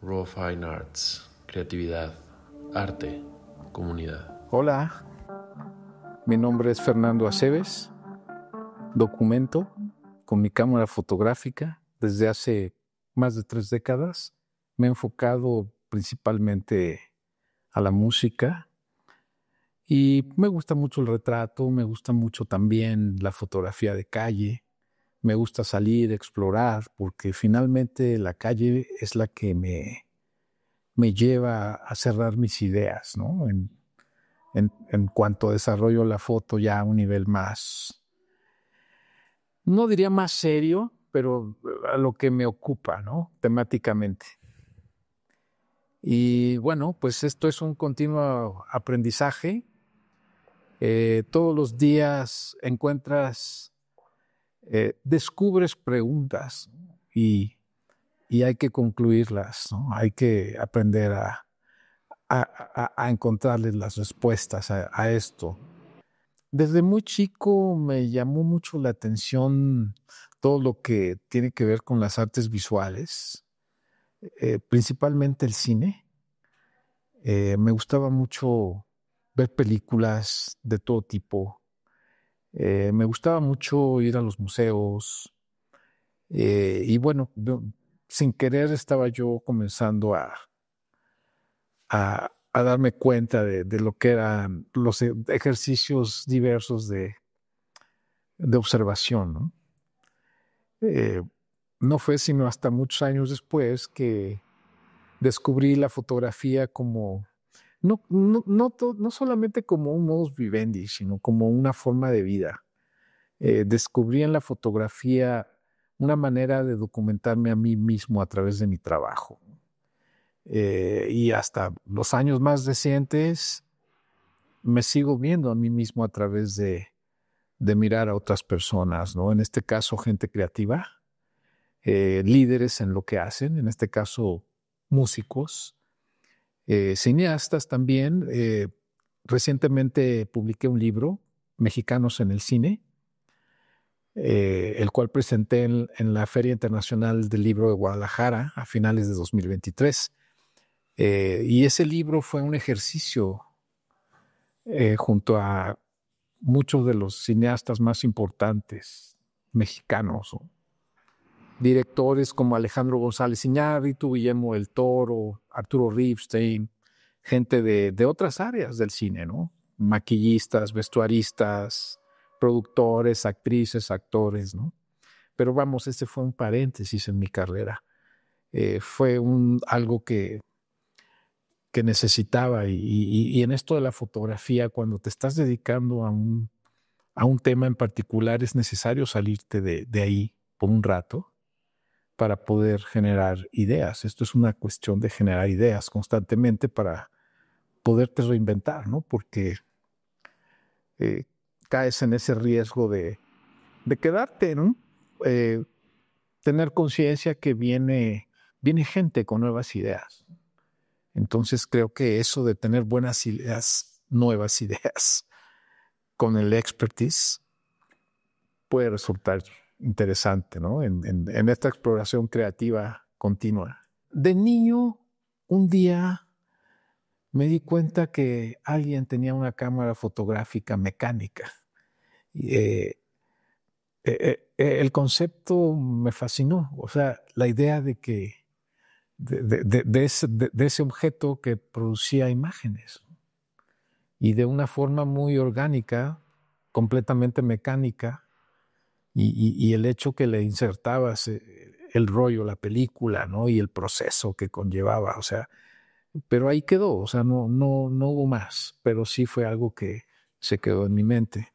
Raw Fine Arts, creatividad, arte, comunidad. Hola, mi nombre es Fernando Aceves. Documento con mi cámara fotográfica desde hace más de 3 décadas. Me he enfocado principalmente a la música y me gusta mucho el retrato, me gusta mucho también la fotografía de calle. Me gusta salir, explorar, porque finalmente la calle es la que me lleva a cerrar mis ideas, ¿no? En cuanto desarrollo la foto ya a un nivel más, no diría más serio, pero a lo que me ocupa, ¿no? Temáticamente. Y bueno, pues esto es un continuo aprendizaje. Todos los días descubres preguntas, ¿no? Y hay que concluirlas, ¿no? Hay que aprender a encontrarles las respuestas a esto. Desde muy chico me llamó mucho la atención todo lo que tiene que ver con las artes visuales, principalmente el cine. Me gustaba mucho ver películas de todo tipo. Me gustaba mucho ir a los museos. Y bueno, sin querer estaba yo comenzando a darme cuenta de lo que eran los ejercicios diversos de observación, ¿no? No fue sino hasta muchos años después que descubrí la fotografía como, no solamente como un modus vivendi, sino como una forma de vida. Descubrí en la fotografía una manera de documentarme a mí mismo a través de mi trabajo. Y hasta los años más recientes me sigo viendo a mí mismo a través de mirar a otras personas, ¿no? En este caso, gente creativa, líderes en lo que hacen, en este caso, músicos, cineastas también. Recientemente publiqué un libro, Mexicanos en el Cine, el cual presenté en la Feria Internacional del Libro de Guadalajara a finales de 2023. Y ese libro fue un ejercicio junto a muchos de los cineastas más importantes mexicanos, ¿no? Directores como Alejandro González Iñárritu, Guillermo del Toro, Arturo Ripstein, gente de otras áreas del cine, ¿no? Maquillistas, vestuaristas, productores, actrices, actores, ¿no? Pero vamos, este fue un paréntesis en mi carrera. Fue algo que necesitaba y en esto de la fotografía, cuando te estás dedicando a un tema en particular, es necesario salirte de ahí por un rato para poder generar ideas. Esto es una cuestión de generar ideas constantemente para poderte reinventar, ¿no? Porque caes en ese riesgo de quedarte, ¿no? Tener conciencia que viene gente con nuevas ideas. Entonces creo que eso de tener buenas ideas, nuevas ideas, con el expertise, puede resultar interesante, ¿no? En esta exploración creativa continua. De niño, un día me di cuenta que alguien tenía una cámara fotográfica mecánica. El concepto me fascinó, o sea, la idea de que de ese objeto que producía imágenes y de una forma muy orgánica, completamente mecánica, y el hecho que le insertabas el rollo, la película, ¿no? Y el proceso que conllevaba, o sea, pero ahí quedó, o sea, no hubo más, pero sí fue algo que se quedó en mi mente.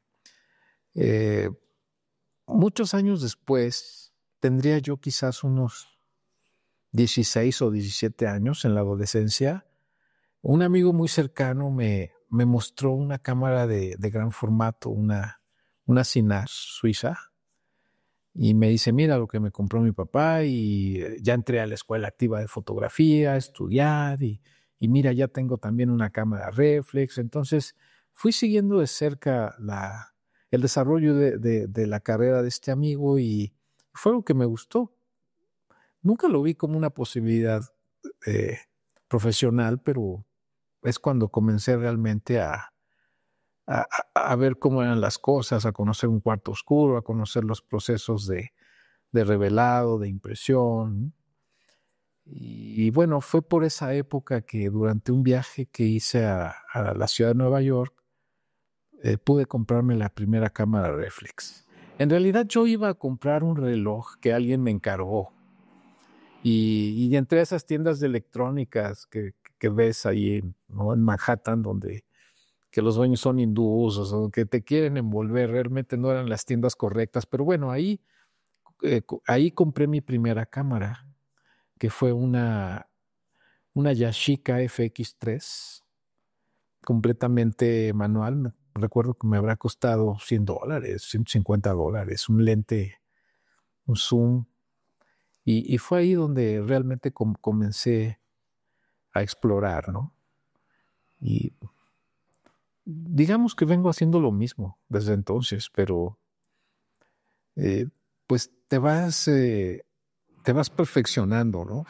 Muchos años después, tendría yo quizás unos 16 o 17 años en la adolescencia, un amigo muy cercano me mostró una cámara de gran formato, una Sinar suiza, y me dice, mira lo que me compró mi papá, y ya entré a la escuela activa de fotografía a estudiar, y mira, ya tengo también una cámara reflex. Entonces fui siguiendo de cerca el desarrollo de la carrera de este amigo, y fue algo que me gustó. Nunca lo vi como una posibilidad profesional, pero es cuando comencé realmente a ver cómo eran las cosas, a conocer un cuarto oscuro, a conocer los procesos de revelado, de impresión. Y bueno, fue por esa época que durante un viaje que hice a la ciudad de Nueva York, pude comprarme la primera cámara reflex. En realidad yo iba a comprar un reloj que alguien me encargó. Y entré a esas tiendas de electrónicas que ves ahí, ¿no? En Manhattan, donde que los dueños son hindúes o que te quieren envolver. Realmente no eran las tiendas correctas. Pero bueno, ahí compré mi primera cámara, que fue una Yashica FX3, completamente manual. Recuerdo que me habrá costado $100, $150, un lente, un zoom. Y fue ahí donde realmente comencé a explorar, ¿no? Y digamos que vengo haciendo lo mismo desde entonces, pero pues te vas perfeccionando, ¿no?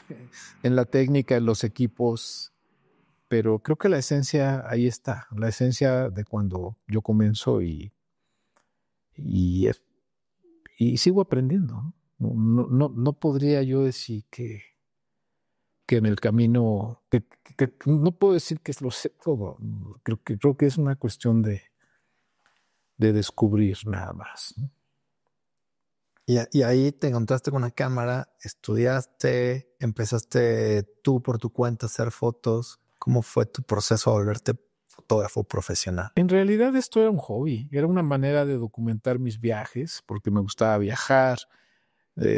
En la técnica, en los equipos, pero creo que la esencia ahí está, la esencia de cuando yo comienzo y, y sigo aprendiendo, ¿no? No podría yo decir que en el camino, que no puedo decir que lo sé todo. Creo que es una cuestión de descubrir nada más, ¿no? Y ahí te encontraste con una cámara, estudiaste, empezaste tú por tu cuenta a hacer fotos. ¿Cómo fue tu proceso a volverte fotógrafo profesional? En realidad esto era un hobby, era una manera de documentar mis viajes, porque me gustaba viajar,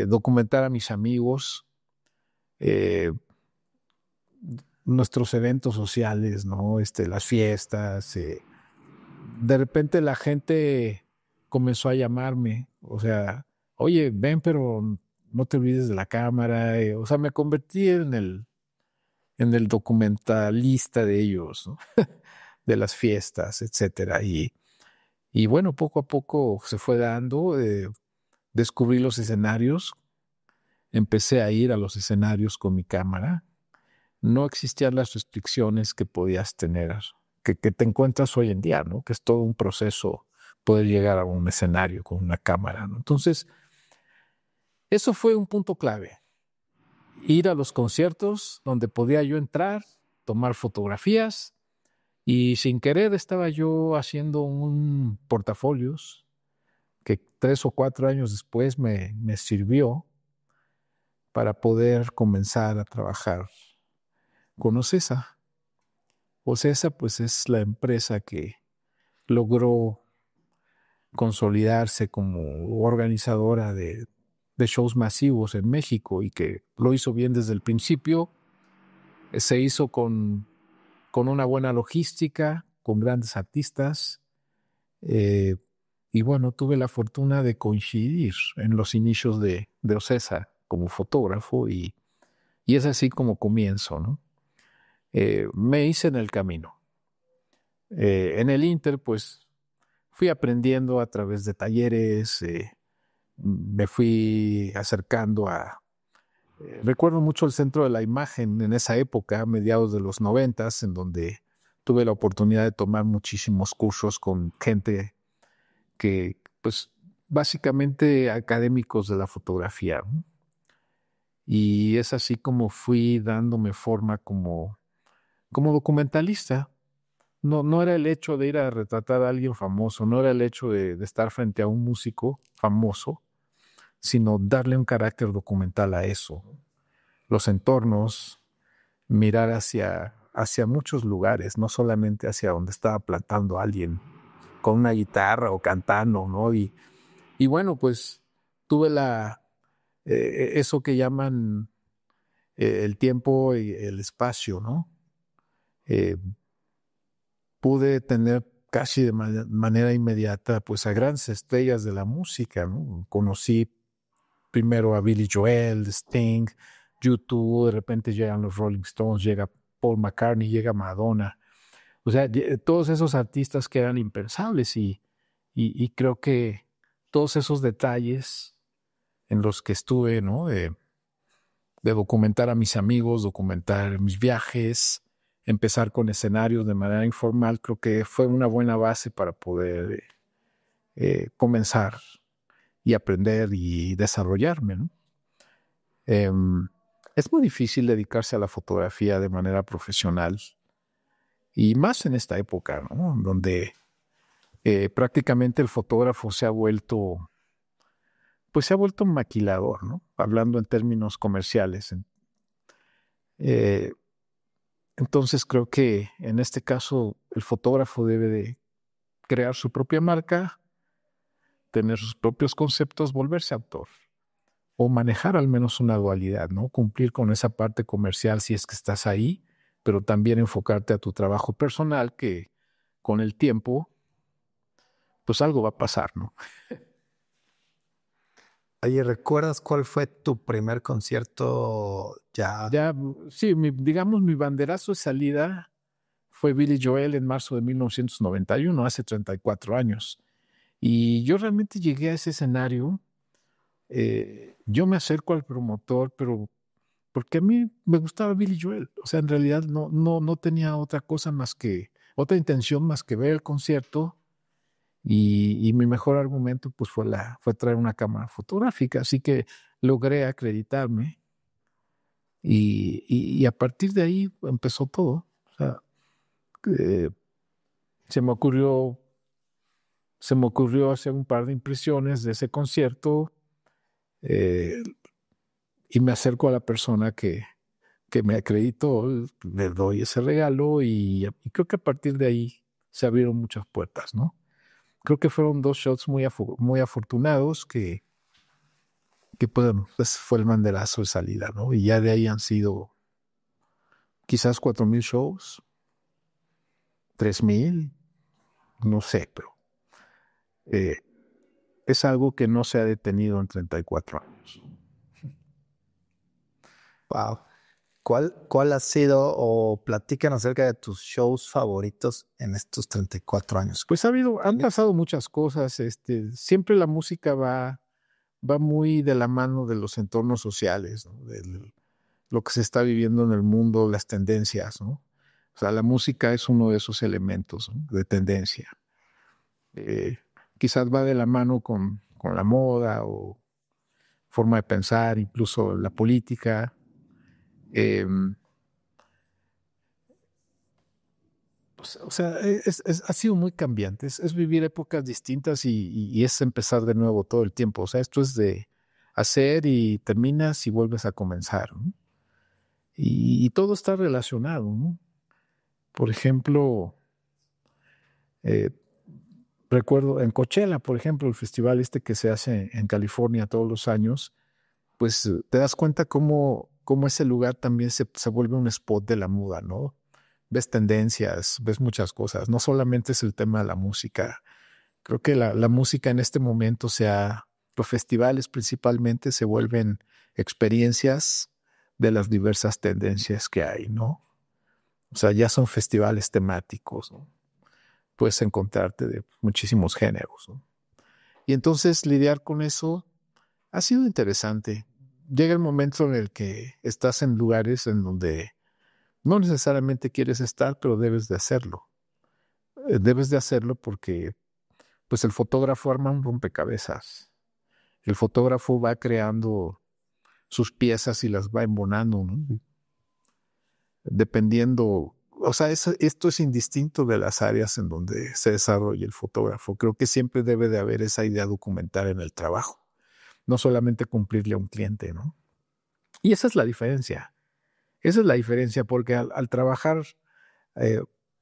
documentar a mis amigos, nuestros eventos sociales, ¿no? Las fiestas. De repente la gente comenzó a llamarme, o sea, oye, ven, pero no te olvides de la cámara. O sea, me convertí en el documentalista de ellos, ¿no? De las fiestas, etcétera. Y bueno, poco a poco se fue dando, descubrí los escenarios, empecé a ir a los escenarios con mi cámara. No existían las restricciones que podías tener, que te encuentras hoy en día, ¿no? Que es todo un proceso poder llegar a un escenario con una cámara, ¿no? Entonces, eso fue un punto clave. Ir a los conciertos donde podía yo entrar, tomar fotografías, y sin querer estaba yo haciendo un portafolios que 3 o 4 años después me sirvió para poder comenzar a trabajar con OCESA. OCESA pues es la empresa que logró consolidarse como organizadora de shows masivos en México y que lo hizo bien desde el principio. Se hizo con una buena logística, con grandes artistas. Y bueno, tuve la fortuna de coincidir en los inicios de OCESA como fotógrafo y es así como comienzo, ¿no? Me hice en el camino. En el Inter, pues, fui aprendiendo a través de talleres, me fui acercando recuerdo mucho el Centro de la Imagen en esa época, mediados de los 90s, en donde tuve la oportunidad de tomar muchísimos cursos con gente que, pues, básicamente académicos de la fotografía, ¿no? Y es así como fui dándome forma como documentalista. No era el hecho de ir a retratar a alguien famoso, no era el hecho de estar frente a un músico famoso, sino darle un carácter documental a eso. Los entornos, mirar hacia muchos lugares, no solamente hacia donde estaba plantando alguien con una guitarra o cantando, ¿no? Y bueno, pues tuve eso que llaman el tiempo y el espacio, ¿no? Pude tener casi de manera inmediata pues a grandes estrellas de la música, ¿no? Conocí primero a Billy Joel, Sting, U2, de repente llegan los Rolling Stones, llega Paul McCartney, llega Madonna. O sea, todos esos artistas que eran impensables y creo que todos esos detalles en los que estuve, ¿no? documentar a mis amigos, documentar mis viajes, empezar con escenarios de manera informal, creo que fue una buena base para poder comenzar y aprender y desarrollarme, ¿no? Es muy difícil dedicarse a la fotografía de manera profesional y más en esta época, ¿no? Donde prácticamente el fotógrafo se ha vuelto un maquilador, ¿no? Hablando en términos comerciales. Entonces creo que en este caso el fotógrafo debe de crear su propia marca, tener sus propios conceptos, volverse autor o manejar al menos una dualidad, ¿no? Cumplir con esa parte comercial si es que estás ahí, pero también enfocarte a tu trabajo personal que con el tiempo pues algo va a pasar, ¿no? Oye, ¿recuerdas cuál fue tu primer concierto ya? Sí, digamos mi banderazo de salida fue Billy Joel en marzo de 1991, hace 34 años. Y yo realmente llegué a ese escenario, yo me acerco al promotor, pero porque a mí me gustaba Billy Joel. O sea, en realidad no tenía otra cosa otra intención más que ver el concierto. Y mi mejor argumento pues fue traer una cámara fotográfica. Así que logré acreditarme y a partir de ahí empezó todo. O sea, se me ocurrió hacer un par de impresiones de ese concierto y me acerco a la persona que me acreditó, le doy ese regalo y creo que a partir de ahí se abrieron muchas puertas, ¿no? Creo que fueron 2 shots muy afortunados que pues fue el banderazo de salida, ¿no? Y ya de ahí han sido quizás 4,000 shows, 3,000, no sé, pero es algo que no se ha detenido en 34 años. Wow. ¿Cuál ha sido o platícanos acerca de tus shows favoritos en estos 34 años? Pues han pasado muchas cosas. Siempre la música va muy de la mano de los entornos sociales, ¿no? De lo que se está viviendo en el mundo, las tendencias, ¿no? O sea, la música es uno de esos elementos, ¿no? De tendencia. Quizás va de la mano con la moda o forma de pensar, incluso la política. O sea, ha sido muy cambiante. Es vivir épocas distintas y es empezar de nuevo todo el tiempo. O sea, esto es de hacer y terminas y vuelves a comenzar, ¿no? Y todo está relacionado, ¿no? Por ejemplo, recuerdo en Coachella, por ejemplo, el festival que se hace en California todos los años, pues te das cuenta cómo ese lugar también se vuelve un spot de la moda, ¿no? Ves tendencias, ves muchas cosas. No solamente es el tema de la música. Creo que la música en este momento los festivales principalmente se vuelven experiencias de las diversas tendencias que hay, ¿no? O sea, ya son festivales temáticos, ¿no? Puedes encontrarte de muchísimos géneros, ¿no? Y entonces lidiar con eso ha sido interesante. Llega el momento en el que estás en lugares en donde no necesariamente quieres estar, pero debes de hacerlo. Debes de hacerlo porque pues el fotógrafo arma un rompecabezas. El fotógrafo va creando sus piezas y las va embonando, ¿no? Dependiendo, o sea, esto es indistinto de las áreas en donde se desarrolla el fotógrafo. Creo que siempre debe de haber esa idea documental en el trabajo, no solamente cumplirle a un cliente, ¿no? Y esa es la diferencia. Esa es la diferencia, porque al trabajar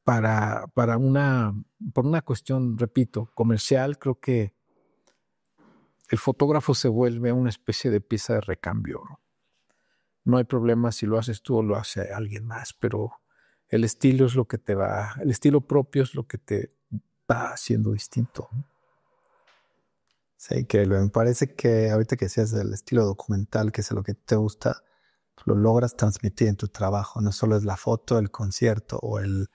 por una cuestión, repito, comercial, creo que el fotógrafo se vuelve una especie de pieza de recambio, ¿no? No hay problema si lo haces tú o lo hace alguien más, pero el estilo el estilo propio es lo que te va haciendo distinto, ¿no? Sí, que me parece que ahorita que decías del estilo documental, que es lo que te gusta, lo logras transmitir en tu trabajo. No solo es la foto, el concierto o el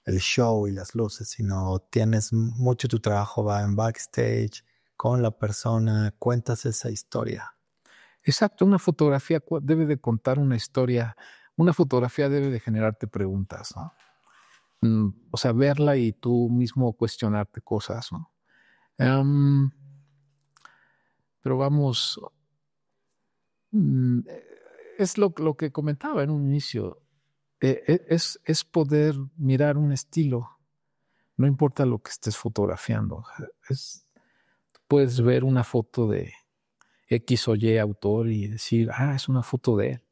show y las luces, sino tienes mucho tu trabajo va en backstage, con la persona, cuentas esa historia. Exacto, una fotografía debe de contar una historia, una fotografía debe de generarte preguntas, ¿no? O sea, verla y tú mismo cuestionarte cosas, ¿no? Em, pero vamos, mm, es lo que comentaba en un inicio, es poder mirar un estilo, no importa lo que estés fotografiando, puedes ver una foto de X o Y autor y decir, es una foto de él,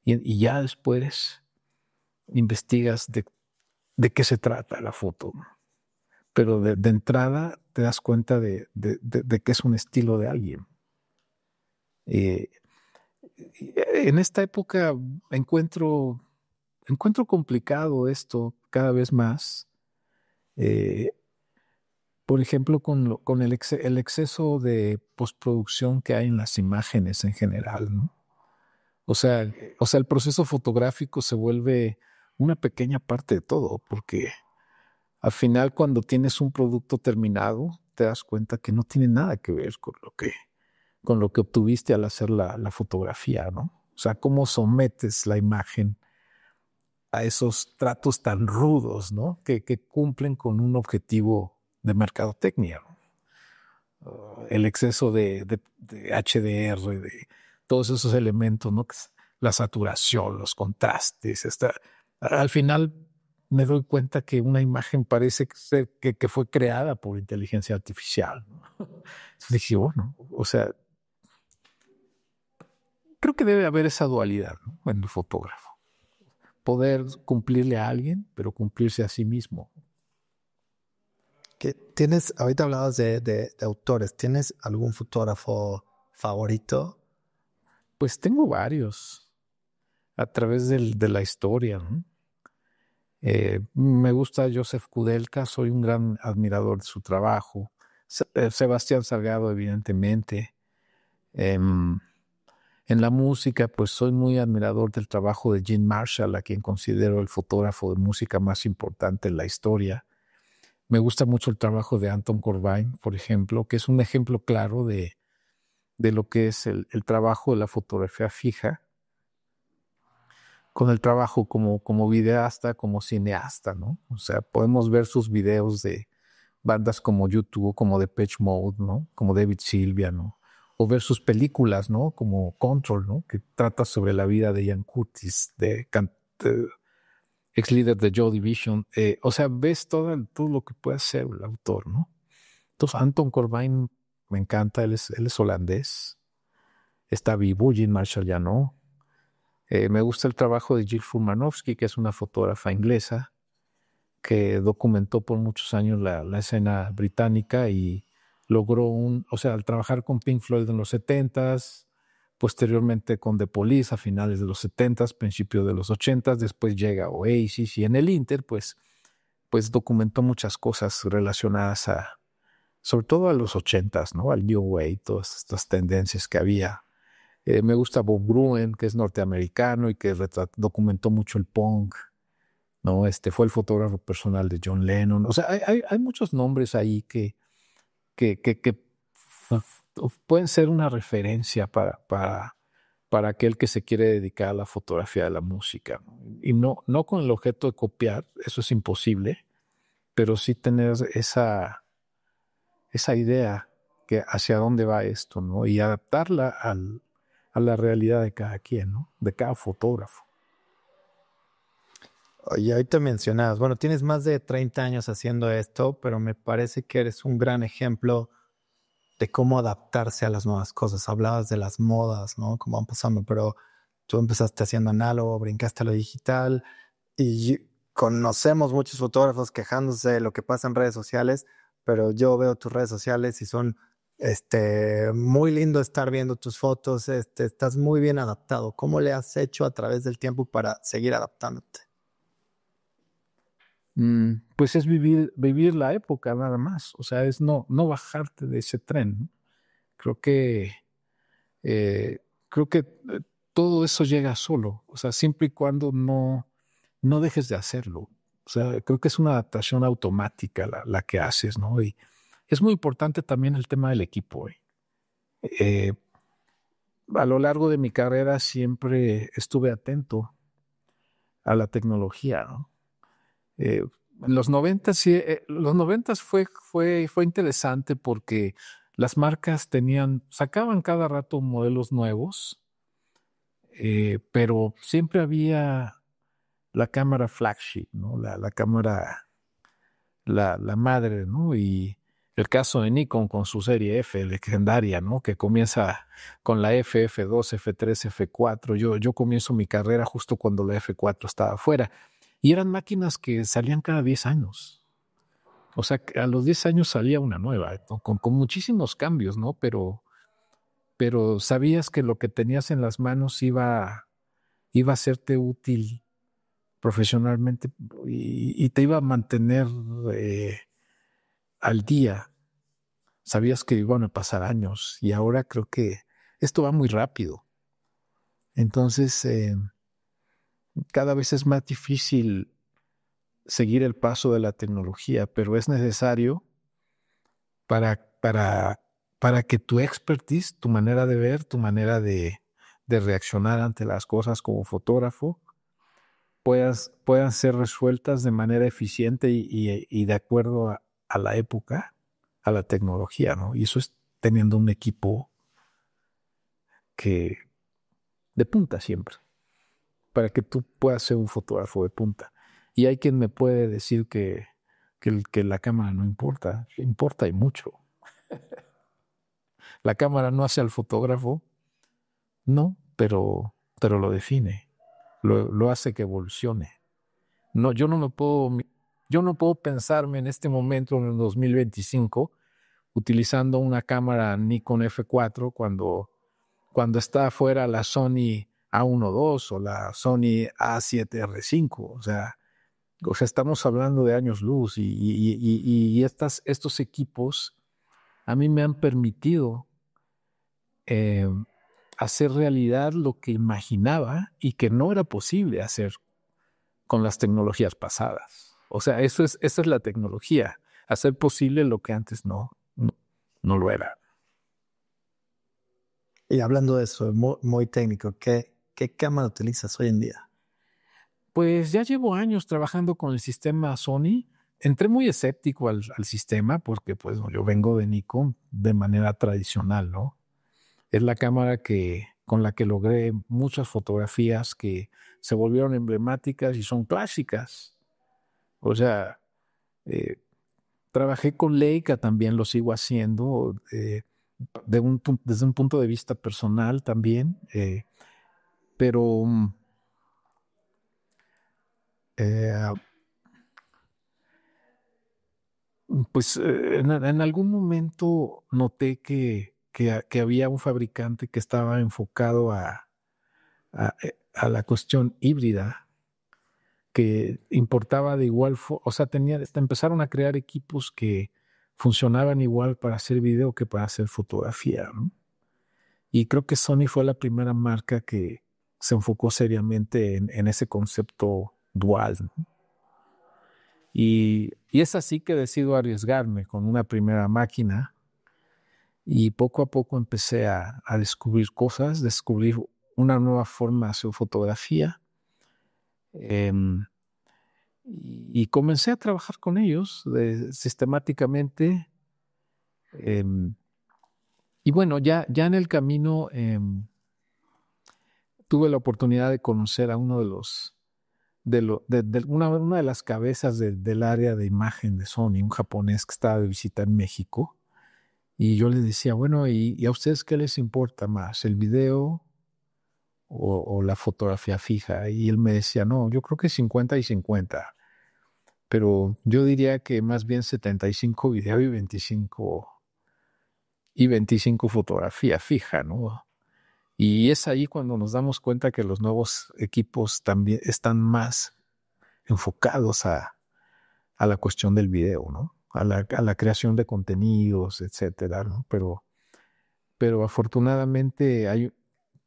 y ya después investigas de qué se trata la foto, pero de entrada te das cuenta de que es un estilo de alguien. Eh, en esta época encuentro complicado esto cada vez más. Eh, por ejemplo, con el exceso de postproducción que hay en las imágenes en general, ¿no? O sea, el proceso fotográfico se vuelve una pequeña parte de todo, porque al final cuando tienes un producto terminado, te das cuenta que no tiene nada que ver con lo que obtuviste al hacer la fotografía, ¿no? O sea, cómo sometes la imagen a esos tratos tan rudos, ¿no? Que cumplen con un objetivo de mercadotecnia, ¿no? El exceso de HDR, de todos esos elementos, ¿no? La saturación, los contrastes, al final me doy cuenta que una imagen parece que fue creada por inteligencia artificial, ¿no? Entonces dije, bueno, o sea, creo que debe haber esa dualidad, ¿no? En el fotógrafo. Poder cumplirle a alguien, pero cumplirse a sí mismo. Ahorita hablabas de autores, ¿tienes algún fotógrafo favorito? Pues tengo varios a través de la historia, ¿no? Me gusta Joseph Kudelka, soy un gran admirador de su trabajo. Sebastián Salgado, evidentemente. En la música, pues soy muy admirador del trabajo de Gene Marshall, a quien considero el fotógrafo de música más importante en la historia. Me gusta mucho el trabajo de Anton Corbijn, por ejemplo, que es un ejemplo claro de lo que es el trabajo de la fotografía fija con el trabajo como videasta, como cineasta, ¿no? O sea, podemos ver sus videos de bandas como U2, como Depeche Mode, ¿no? Como David Sylvian, ¿no? O ver sus películas, ¿no? Como Control, ¿no? Que trata sobre la vida de Ian Curtis, ex líder de Joy Division. O sea, ves todo lo que puede hacer el autor, ¿no? Entonces, Anton Corbijn me encanta, él es holandés, está vivo, Gene Marshall ya no. Me gusta el trabajo de Jill Furmanovsky, que es una fotógrafa inglesa que documentó por muchos años la escena británica y logró al trabajar con Pink Floyd en los 70s, posteriormente con The Police a finales de los 70s, principio de los 80s, después llega Oasis y en el Inter, pues documentó muchas cosas relacionadas sobre todo a los 80s, ¿no? Al New Wave, todas estas tendencias que había. Me gusta Bob Gruen, que es norteamericano y que documentó mucho el punk, ¿no? Fue el fotógrafo personal de John Lennon. O sea, hay muchos nombres ahí que pueden ser una referencia para aquel que se quiere dedicar a la fotografía de la música, ¿no? Y no con el objeto de copiar, eso es imposible, pero sí tener esa idea que hacia dónde va esto, ¿no? Y adaptarla a la realidad de cada quien, ¿no? De cada fotógrafo. Oye, ahorita mencionabas, bueno, tienes más de 30 años haciendo esto, pero me parece que eres un gran ejemplo de cómo adaptarse a las nuevas cosas. Hablabas de las modas, ¿no? Cómo van pasando, pero tú empezaste haciendo análogo, brincaste a lo digital y conocemos muchos fotógrafos quejándose de lo que pasa en redes sociales, pero yo veo tus redes sociales y son muy lindo estar viendo tus fotos, estás muy bien adaptado. ¿Cómo le has hecho a través del tiempo para seguir adaptándote? Pues es vivir la época nada más, o sea, es no bajarte de ese tren, ¿no? Creo que todo eso llega solo, o sea, siempre y cuando no dejes de hacerlo. O sea, creo que es una adaptación automática la que haces, ¿no? Y es muy importante también el tema del equipo. a lo largo de mi carrera siempre estuve atento a la tecnología, ¿no? En los 90 sí, los 90 fue interesante porque las marcas sacaban cada rato modelos nuevos, pero siempre había la cámara flagship, ¿no? La cámara, la madre, ¿no? Y el caso de Nikon con su serie F, legendaria, ¿no? Que comienza con la F2, F3, F4. Yo comienzo mi carrera justo cuando la F4 estaba fuera. Y eran máquinas que salían cada 10 años. O sea, a los 10 años salía una nueva, ¿no? Con muchísimos cambios, ¿no? Pero sabías que lo que tenías en las manos iba a serte útil profesionalmente y te iba a mantener al día. Sabías que iban a pasar años y ahora creo que esto va muy rápido. Entonces, cada vez es más difícil seguir el paso de la tecnología, pero es necesario para que tu expertise, tu manera de ver, tu manera de reaccionar ante las cosas como fotógrafo, puedan ser resueltas de manera eficiente y de acuerdo a la época, a la tecnología, ¿no? Y eso es teniendo un equipo que de punta siempre, para que tú puedas ser un fotógrafo de punta. Y hay quien me puede decir que la cámara no importa, importa y mucho. La cámara no hace al fotógrafo, no, pero lo define, lo hace que evolucione. No, yo no puedo pensarme en este momento, en el 2025, utilizando una cámara Nikon F4 cuando está afuera la Sony A1 II o la Sony A7R5. O sea, estamos hablando de años luz y estos equipos a mí me han permitido hacer realidad lo que imaginaba y que no era posible hacer con las tecnologías pasadas. O sea, esa es la tecnología, hacer posible lo que antes no lo era. Y hablando de eso, muy técnico, ¿qué cámara utilizas hoy en día? Pues ya llevo años trabajando con el sistema Sony. Entré muy escéptico al sistema porque pues yo vengo de Nikon de manera tradicional, ¿no? Es la cámara con la que logré muchas fotografías que se volvieron emblemáticas y son clásicas. O sea, trabajé con Leica, también lo sigo haciendo, desde un punto de vista personal también, pero pues en algún momento noté que había un fabricante que estaba enfocado a la cuestión híbrida, que importaba de igual forma, o sea, empezaron a crear equipos que funcionaban igual para hacer video que para hacer fotografía, ¿no? Y creo que Sony fue la primera marca que se enfocó seriamente en ese concepto dual, ¿no? Y es así que decido arriesgarme con una primera máquina y poco a poco empecé a descubrir cosas, descubrir una nueva forma de hacer fotografía. Y comencé a trabajar con ellos sistemáticamente. Y bueno, ya en el camino tuve la oportunidad de conocer a uno una de las cabezas del área de imagen de Sony, un japonés que estaba de visita en México. Y yo le decía, bueno, ¿y a ustedes qué les importa más, el video o la fotografía fija? Y él me decía, no, yo creo que 50 y 50. Pero yo diría que más bien 75 video y 25 fotografía fija, ¿no? Y es ahí cuando nos damos cuenta que los nuevos equipos también están más enfocados a la cuestión del video, ¿no? A la creación de contenidos, etcétera, ¿no? Pero afortunadamente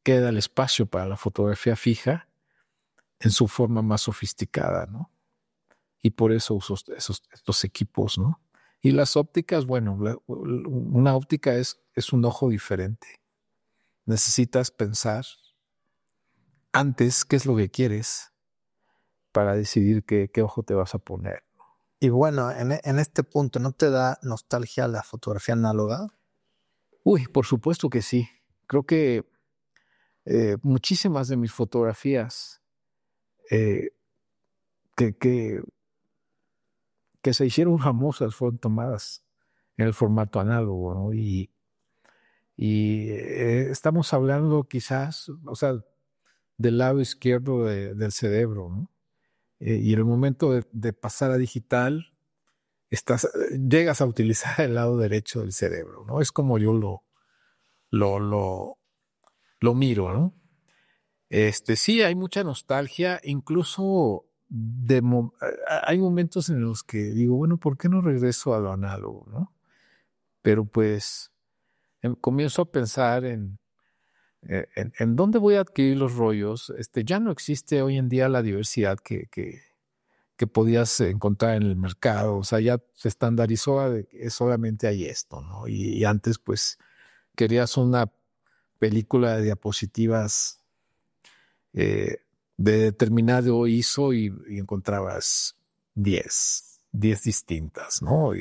queda el espacio para la fotografía fija en su forma más sofisticada, ¿no? Y por eso uso estos equipos, ¿no? Y las ópticas, bueno, una óptica es un ojo diferente. necesitas pensar antes qué es lo que quieres para decidir qué ojo te vas a poner. Y bueno, en este punto, ¿no te da nostalgia la fotografía análoga? Uy, por supuesto que sí. Creo que muchísimas de mis fotografías eh, que se hicieron famosas fueron tomadas en el formato análogo, ¿no? Y estamos hablando quizás, o sea, del lado izquierdo del cerebro, ¿no? Y en el momento de pasar a digital, llegas a utilizar el lado derecho del cerebro, ¿no? Es como yo lo miro, ¿no? Sí, hay mucha nostalgia, incluso hay momentos en los que digo, bueno, ¿por qué no regreso a lo análogo, no? Pero pues comienzo a pensar en dónde voy a adquirir los rollos. Ya no existe hoy en día la diversidad que podías encontrar en el mercado. O sea, ya se estandarizó a de que solamente hay esto, ¿no? Y antes, pues, querías una película de diapositivas de determinado ISO y encontrabas 10 distintas, ¿no?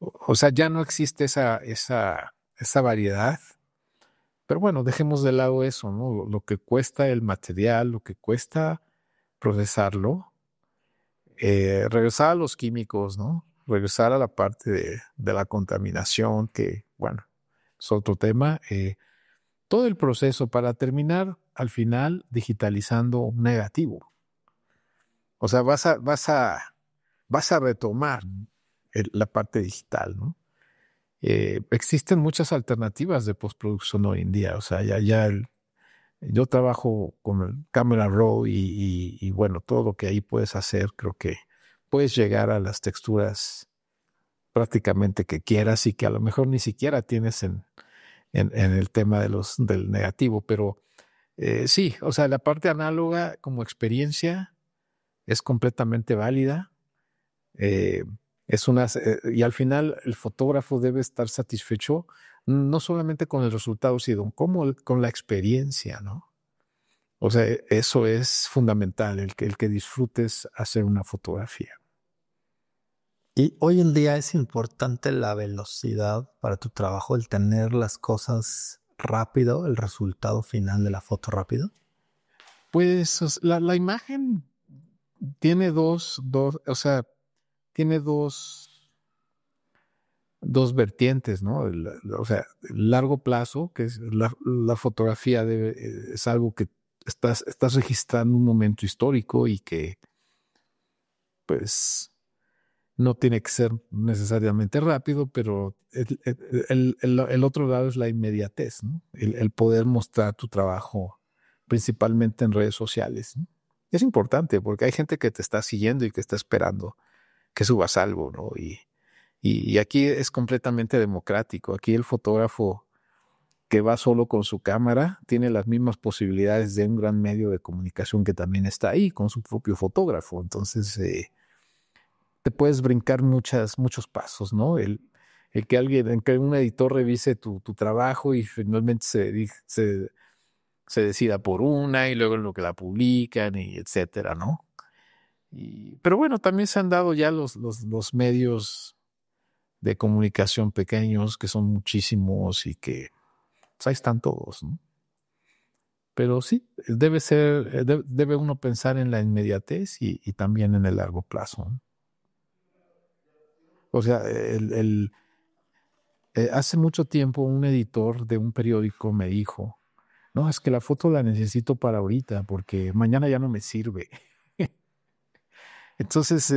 O sea, ya no existe esa variedad. Pero bueno, dejemos de lado eso, ¿no? Lo que cuesta el material, lo que cuesta procesarlo. Regresar a los químicos, ¿no? Regresar a la parte de la contaminación, que, bueno, es otro tema. Todo el proceso para terminar, al final, digitalizando un negativo. O sea, vas a retomar la parte digital, ¿no? Existen muchas alternativas de postproducción hoy en día. O sea, yo trabajo con el Camera Raw y bueno, todo lo que ahí puedes hacer, creo que puedes llegar a las texturas prácticamente que quieras y que a lo mejor ni siquiera tienes en el tema del negativo, pero sí, o sea, la parte análoga como experiencia es completamente válida. Y al final el fotógrafo debe estar satisfecho no solamente con el resultado, sino con la experiencia, ¿no? O sea, eso es fundamental, el que disfrutes hacer una fotografía. Y hoy en día es importante la velocidad para tu trabajo, el tener las cosas rápido, el resultado final de la foto rápido. Pues la imagen tiene o sea, tiene dos vertientes, ¿no? O sea, el largo plazo, que es la fotografía es algo que estás registrando un momento histórico y que, pues, no tiene que ser necesariamente rápido, pero el otro lado es la inmediatez, ¿no? El poder mostrar tu trabajo principalmente en redes sociales, ¿no? Es importante porque hay gente que te está siguiendo y que está esperando que subas algo, ¿no? Y aquí es completamente democrático. Aquí el fotógrafo que va solo con su cámara tiene las mismas posibilidades de un gran medio de comunicación que también está ahí con su propio fotógrafo. Entonces, te puedes brincar muchos pasos, ¿no? El que un editor revise tu trabajo y finalmente se decida por una y luego en lo que la publican y etcétera, ¿no? Pero bueno, también se han dado ya los medios de comunicación pequeños, que son muchísimos y que pues, ahí están todos, ¿no? Pero sí, debe uno pensar en la inmediatez y también en el largo plazo, ¿no? O sea, hace mucho tiempo un editor de un periódico me dijo, no, es que la foto la necesito para ahorita porque mañana ya no me sirve. Entonces,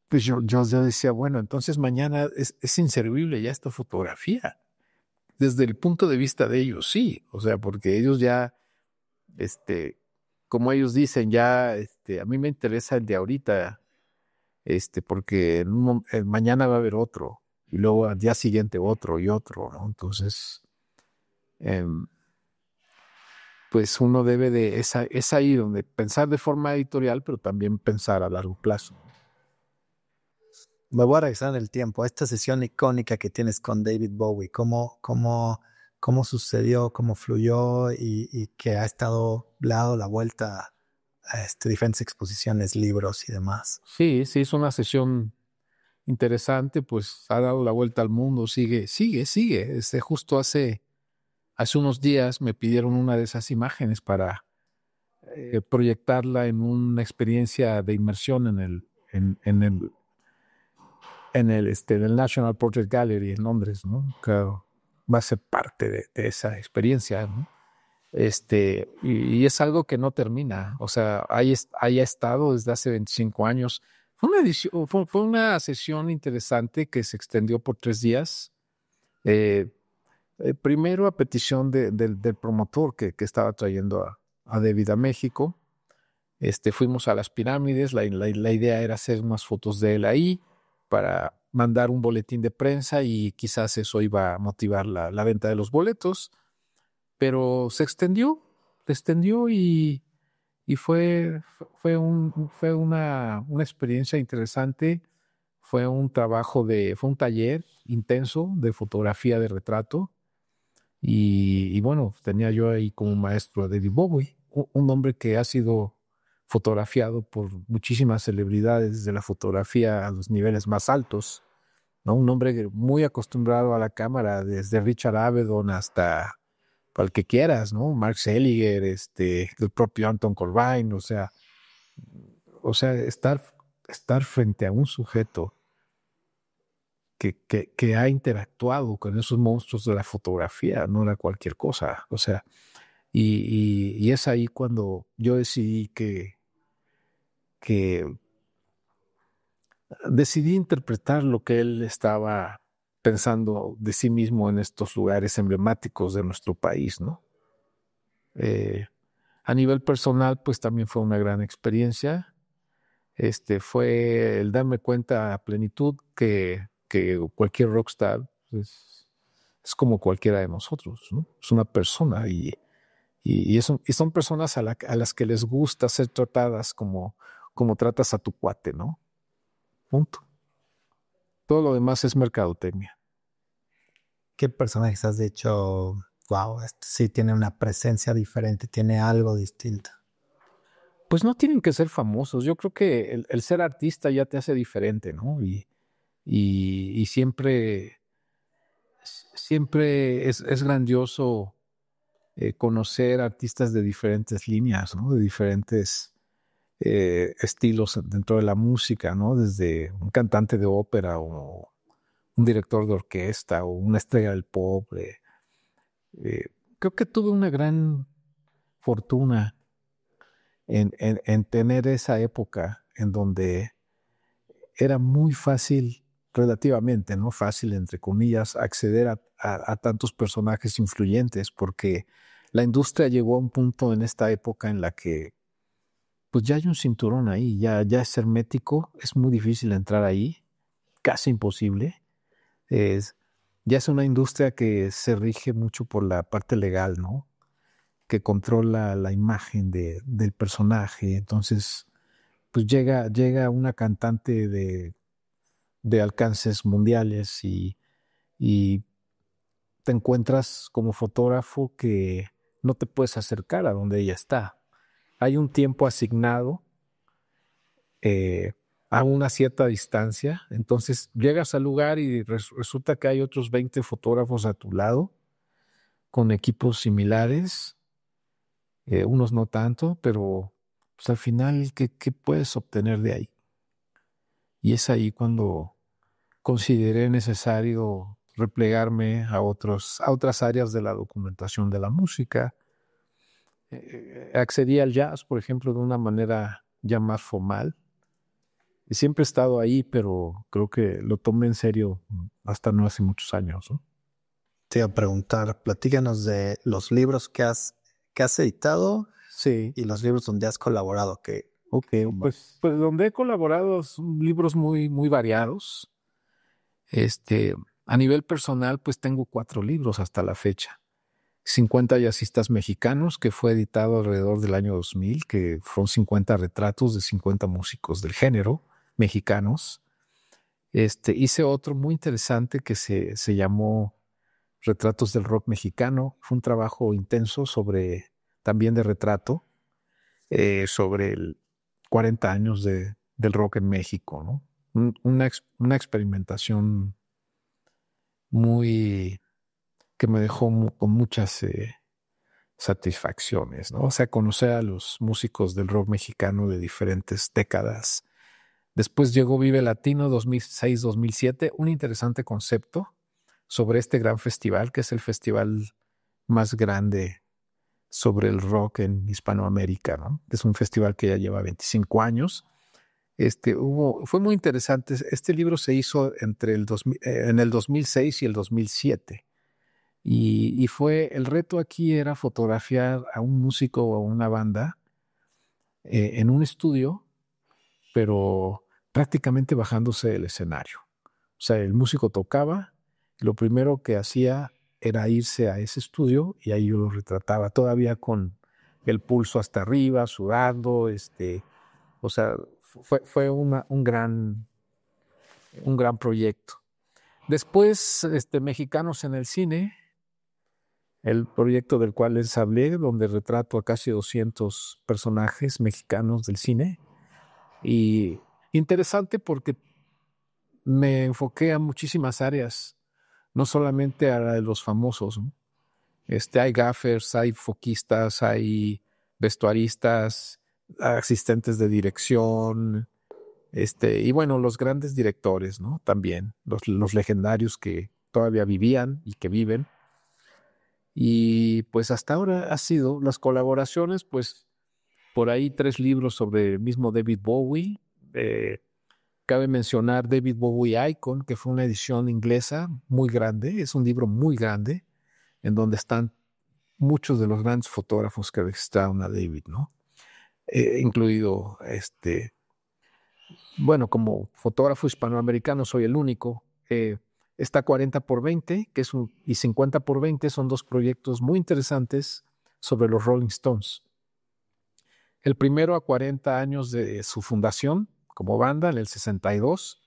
pues yo decía, bueno, entonces mañana es inservible ya esta fotografía. Desde el punto de vista de ellos, sí. O sea, porque ellos ya, como ellos dicen, ya, a mí me interesa el de ahorita, porque mañana va a haber otro, y luego al día siguiente otro y otro, ¿no? Entonces, pues uno debe es ahí donde pensar de forma editorial, pero también pensar a largo plazo. Me voy a regresar en el tiempo a esta sesión icónica que tienes con David Bowie. ¿Cómo cómo sucedió, cómo fluyó y que ha estado dado la vuelta a diferentes exposiciones, libros y demás. Sí, sí, es una sesión interesante, pues ha dado la vuelta al mundo, sigue. Justo hace unos días me pidieron una de esas imágenes para proyectarla en una experiencia de inmersión en el National Portrait Gallery en Londres, ¿no? Que va a ser parte de esa experiencia, ¿no? Y es algo que no termina. O sea, ahí ha estado desde hace 25 años. Fue una sesión interesante que se extendió por 3 días. Primero a petición del promotor que estaba trayendo a David a México. Fuimos a las pirámides. La idea era hacer unas fotos de él ahí para mandar un boletín de prensa y quizás eso iba a motivar la venta de los boletos. Pero se extendió y fue una experiencia interesante. Fue un taller intenso de fotografía de retrato. Y bueno, tenía yo ahí como maestro a David Bowie, un hombre que ha sido fotografiado por muchísimas celebridades de la fotografía a los niveles más altos, ¿no? Un hombre muy acostumbrado a la cámara, desde Richard Avedon hasta al que quieras, ¿no? Mark Seliger, el propio Anton Corbijn, o sea, estar frente a un sujeto que ha interactuado con esos monstruos de la fotografía, no era cualquier cosa, o sea, y es ahí cuando yo decidí decidí interpretar lo que él estaba pensando de sí mismo en estos lugares emblemáticos de nuestro país, ¿no? A nivel personal, pues también fue una gran experiencia. Fue el darme cuenta a plenitud que cualquier rockstar es como cualquiera de nosotros, ¿no? Es una persona y son personas a las que les gusta ser tratadas como tratas a tu cuate, ¿no? Punto. Todo lo demás es mercadotecnia. ¿Qué personajes has dicho? Wow, este sí tiene una presencia diferente, tiene algo distinto. Pues no tienen que ser famosos. Yo creo que el ser artista ya te hace diferente, ¿no? Y siempre es grandioso conocer artistas de diferentes líneas, ¿no? De diferentes estilos dentro de la música, ¿no? Desde un cantante de ópera o un director de orquesta o una estrella del pop. Creo que tuve una gran fortuna en tener esa época en donde era muy fácil, relativamente, ¿no? Fácil, entre comillas, acceder a tantos personajes influyentes, porque la industria llegó a un punto en esta época en la que pues ya hay un cinturón ahí, ya es hermético, es muy difícil entrar ahí, casi imposible. Ya es una industria que se rige mucho por la parte legal, ¿no? Que controla la imagen del personaje. Entonces, pues llega una cantante de alcances mundiales y te encuentras como fotógrafo que no te puedes acercar a donde ella está. Hay un tiempo asignado a una cierta distancia, entonces llegas al lugar y resulta que hay otros 20 fotógrafos a tu lado con equipos similares, unos no tanto, pero pues al final, ¿qué puedes obtener de ahí? Y es ahí cuando consideré necesario replegarme a otras áreas de la documentación de la música. Accedí al jazz, por ejemplo, de una manera ya más formal. Y siempre he estado ahí, pero creo que lo tomé en serio hasta no hace muchos años, ¿no? Te iba a preguntar, platícanos de los libros que has editado, sí, y los libros donde has colaborado. Pues donde he colaborado son libros muy, muy variados. A nivel personal, pues tengo 4 libros hasta la fecha. 50 jazzistas mexicanos, que fue editado alrededor del año 2000, que fueron 50 retratos de 50 músicos del género mexicanos. Hice otro muy interesante que se llamó Retratos del rock mexicano. Fue un trabajo intenso también de retrato, sobre 40 años del rock en México, ¿no? Una experimentación que me dejó con muchas satisfacciones, ¿no? O sea, conocer a los músicos del rock mexicano de diferentes décadas. Después llegó Vive Latino 2006-2007, un interesante concepto sobre este gran festival, que es el festival más grande sobre el rock en Hispanoamérica, ¿no? Es un festival que ya lleva 25 años. Fue muy interesante. Este libro se hizo en el 2006 y el 2007. Y el reto aquí era fotografiar a un músico o a una banda en un estudio, pero prácticamente bajándose del escenario. O sea, el músico tocaba, y lo primero que hacía era irse a ese estudio y ahí yo lo retrataba todavía con el pulso hasta arriba, sudando, o sea, fue un gran proyecto. Después, Mexicanos en el Cine, el proyecto del cual les hablé, donde retrato a casi 200 personajes mexicanos del cine. Y interesante porque me enfoqué a muchísimas áreas, no solamente a la de los famosos, ¿no? Hay gaffers, hay foquistas, hay vestuaristas, asistentes de dirección, y bueno, los grandes directores, ¿no? También, los legendarios que todavía vivían y que viven. Y pues hasta ahora ha sido las colaboraciones, pues por ahí 3 libros sobre el mismo David Bowie. Cabe mencionar David Bowie Icon, que fue una edición inglesa muy grande, es un libro muy grande, en donde están muchos de los grandes fotógrafos que registraron a David, ¿no? Incluido, bueno, como fotógrafo hispanoamericano soy el único. Está 40x20, y 50x20 son 2 proyectos muy interesantes sobre los Rolling Stones. El primero a 40 años de su fundación como banda, en el 62,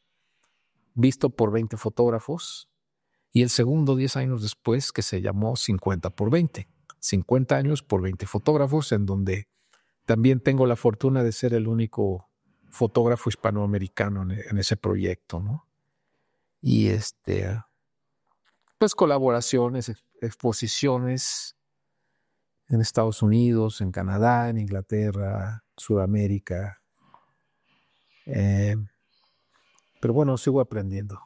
visto por 20 fotógrafos, y el segundo 10 años después, que se llamó 50x20, 50 años por 20 fotógrafos, en donde también tengo la fortuna de ser el único fotógrafo hispanoamericano en ese proyecto, ¿no? Y pues colaboraciones, exposiciones en Estados Unidos, en Canadá, en Inglaterra, Sudamérica. Pero bueno, sigo aprendiendo.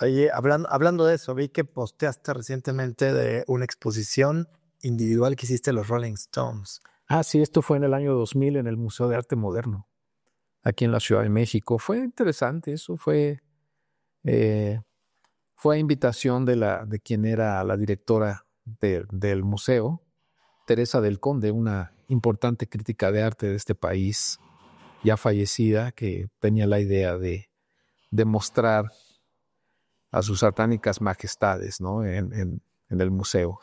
Oye, hablando de eso, vi que posteaste recientemente de una exposición individual que hiciste los Rolling Stones. Ah, sí, esto fue en el año 2000 en el Museo de Arte Moderno, aquí en la Ciudad de México. Fue interesante, eso fue a invitación de quien era la directora del museo, Teresa del Conde, una importante crítica de arte de este país, ya fallecida, que tenía la idea de mostrar a sus satánicas majestades, ¿no? en el museo.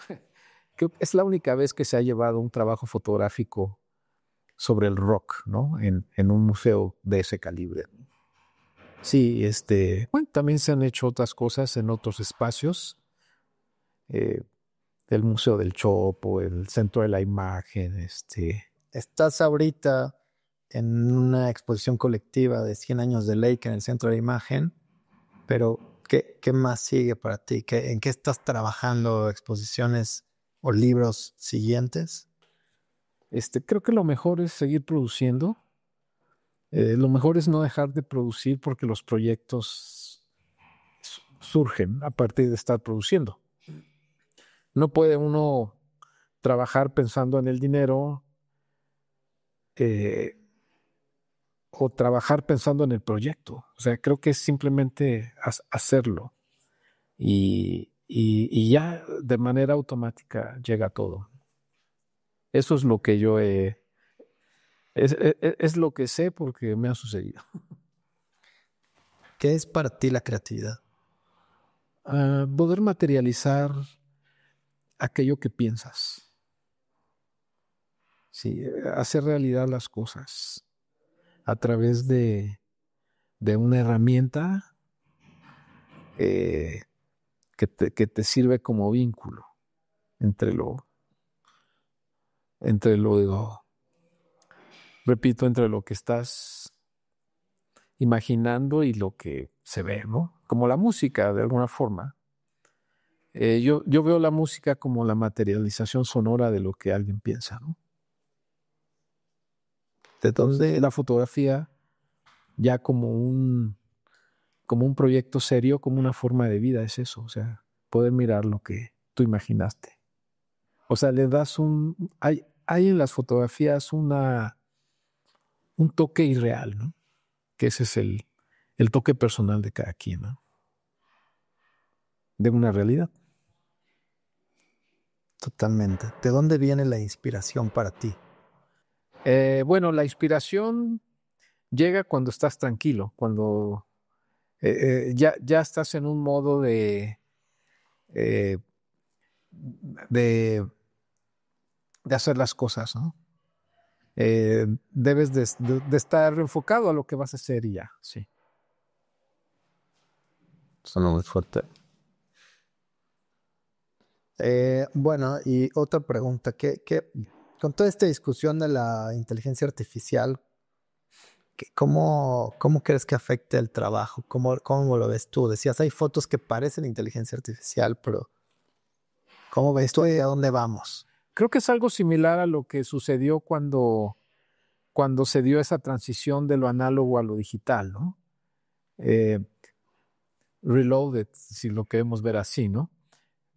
Que es la única vez que se ha llevado un trabajo fotográfico sobre el rock, ¿no? En un museo de ese calibre. Sí, bueno, también se han hecho otras cosas en otros espacios, el Museo del Chopo, el Centro de la Imagen, Estás ahorita en una exposición colectiva de 100 años de Lake en el Centro de la Imagen, pero ¿qué más sigue para ti? ¿En qué estás trabajando? ¿Exposiciones o libros siguientes? Creo que lo mejor es seguir produciendo. Lo mejor es no dejar de producir porque los proyectos surgen a partir de estar produciendo. No puede uno trabajar pensando en el dinero o trabajar pensando en el proyecto. O sea, creo que es simplemente hacerlo y ya de manera automática llega todo. Eso es lo que yo es lo que sé porque me ha sucedido. ¿Qué es para ti la creatividad? Poder materializar aquello que piensas. Sí, hacer realidad las cosas a través de una herramienta que te sirve como vínculo entre lo que estás imaginando y lo que se ve, ¿no? Como la música, de alguna forma. Yo veo la música como la materialización sonora de lo que alguien piensa, ¿no? Entonces, la fotografía ya como un proyecto serio, como una forma de vida, es eso, o sea, poder mirar lo que tú imaginaste. O sea, le das hay en las fotografías un toque irreal, ¿no? Que ese es el toque personal de cada quien, ¿no? De una realidad. Totalmente. ¿De dónde viene la inspiración para ti? Bueno, la inspiración llega cuando estás tranquilo, cuando ya estás en un modo de hacer las cosas, ¿no? Debes de estar enfocado a lo que vas a hacer y ya, sí. Suena muy fuerte. Bueno, y otra pregunta, con toda esta discusión de la inteligencia artificial, ¿cómo crees que afecte el trabajo? ¿Cómo lo ves tú? Decías, hay fotos que parecen inteligencia artificial, pero ¿cómo ves tú y a dónde vamos? Creo que es algo similar a lo que sucedió cuando se dio esa transición de lo análogo a lo digital, ¿no? Reloaded, si lo queremos ver así, ¿no?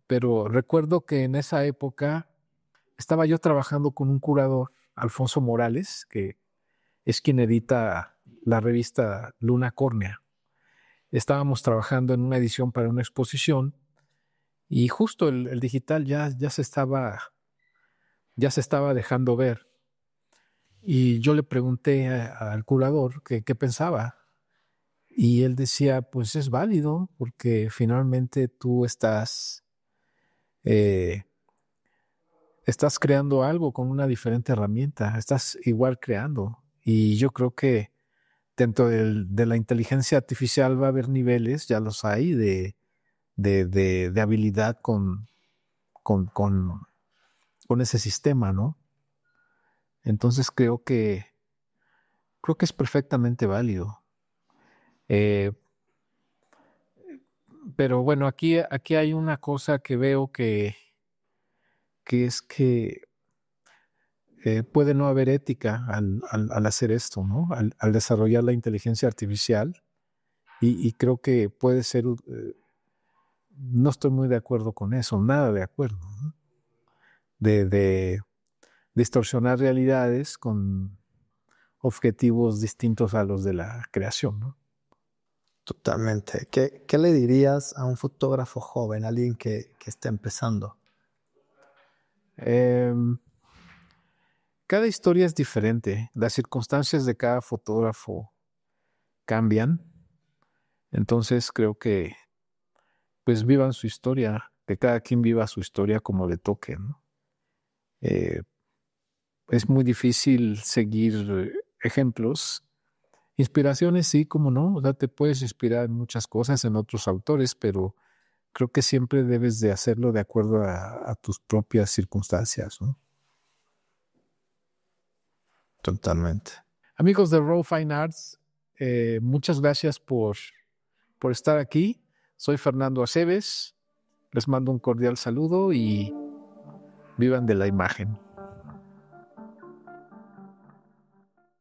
Pero recuerdo que en esa época estaba yo trabajando con un curador, Alfonso Morales, que es quien edita la revista Luna Córnea. Estábamos trabajando en una edición para una exposición y justo el digital ya se estaba dejando ver. Y yo le pregunté al curador qué pensaba. Y él decía, pues es válido porque finalmente tú estás creando algo con una diferente herramienta, estás igual creando. Y yo creo que dentro de la inteligencia artificial va a haber niveles, ya los hay, de habilidad con ese sistema, ¿no? Entonces creo que es perfectamente válido. Pero bueno, aquí hay una cosa que veo que es que puede no haber ética al hacer esto, ¿no? Al desarrollar la inteligencia artificial. Y creo que puede ser, no estoy muy de acuerdo con eso, nada de acuerdo, ¿no? De distorsionar realidades con objetivos distintos a los de la creación, ¿no? Totalmente. ¿Qué le dirías a un fotógrafo joven, alguien que está empezando? Cada historia es diferente, las circunstancias de cada fotógrafo cambian, entonces creo que pues vivan su historia, que cada quien viva su historia como le toque, ¿no? Es muy difícil seguir ejemplos. Inspiraciones sí, como no, o sea, te puedes inspirar en muchas cosas, en otros autores, pero creo que siempre debes de hacerlo de acuerdo a tus propias circunstancias, ¿no? Totalmente. Amigos de Raw Fine Arts, muchas gracias por estar aquí. Soy Fernando Aceves, les mando un cordial saludo y vivan de la imagen.